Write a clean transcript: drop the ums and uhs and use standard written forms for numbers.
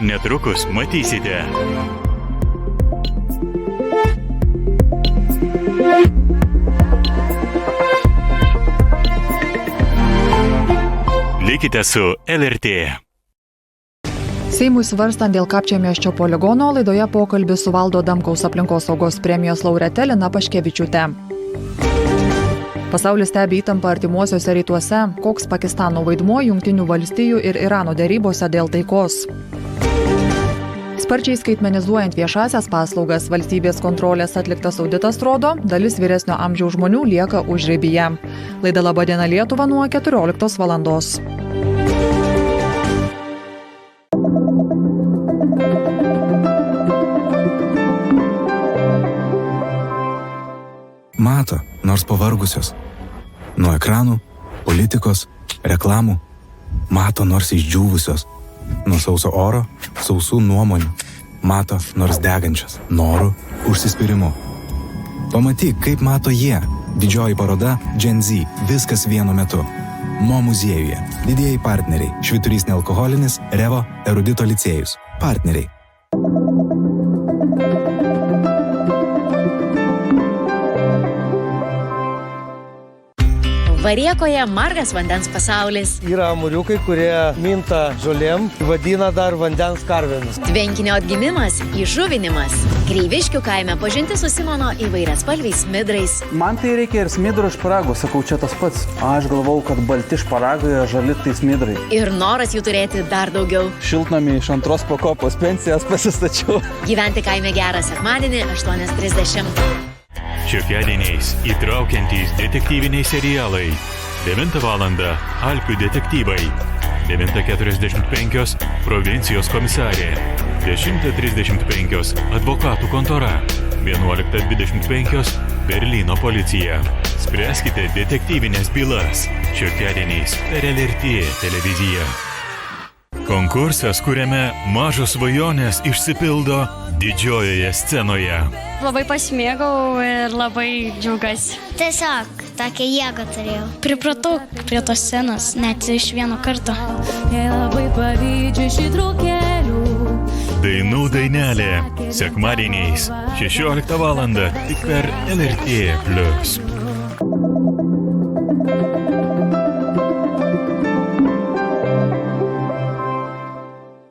Netrukus matysite. Likite su LRT. Seimui svarstant dėl Kapčiamiesčio poligono, laidoje pokalbis su Valdo Adamkaus aplinkosaugos premijos laureate Lina Paškevičiūte. Pasaulis stebi įtampą artimuosiuose rytuose, koks Pakistano vaidmuo Jungtinių valstijų ir Irano derybose dėl taikos. Sparčiai skaitmenizuojant viešasias paslaugas, valstybės kontrolės atliktas auditas rodo, dalis vyresnio amžiaus žmonių lieka užribyje. Laida Labadiena Lietuva nuo 14 valandos. Mato, nors pavargusios. Nuo ekranų, politikos, reklamų. Mato, nors išdžiūvusios. Nuo sauso oro, sausų nuomonių. Mato, nors degančios. Norų, užsispyrimu. Pamatyk, kaip mato jie. Didžioji paroda Gen Z. Viskas vienu metu. Mo muziejuje. Didieji partneriai. Švyturys nealkoholinis, Revo, Erudito licėjus. Partneriai. Varėkoje margas vandens pasaulis. Yra amuriukai, kurie minta žolėm, vadina dar vandens karvėmis. Tvenkinio atgimimas, įžuvinimas. Kreiviškių kaime pažinti su Simono įvairiaspalviais smidrais. Man tai reikia ir smidro iš šparagų, sakau, čia tas pats. Aš galvau, kad balti šparagai, žali tai smidrai. Ir noras jų turėti dar daugiau. Šiltnamį iš 2 pakopos pensijas pasistačiau. Gyventi kaime gerą sekmadienį 8:30. Šiokiadieniais įtraukiantys detektyviniai serialai. 9 val. Alpių detektyvai. 9:45 Provincijos komisarė. 10:35 Advokatų kontora. 11:25 Berlyno policija. Spręskite detektyvinės bylas. Šiokiadieniais per LRT televiziją. Konkursas, kuriame mažos svajonės išsipildo didžiojoje scenoje. Labai pasimėgau ir labai džiaugiuosi. Tiesiog tokią jėgą turėjau. Pripratau prie tos scenos, net iš vieno karto. Dainų dainelė. Sekmadieniais 16 val. Tik per LRT+.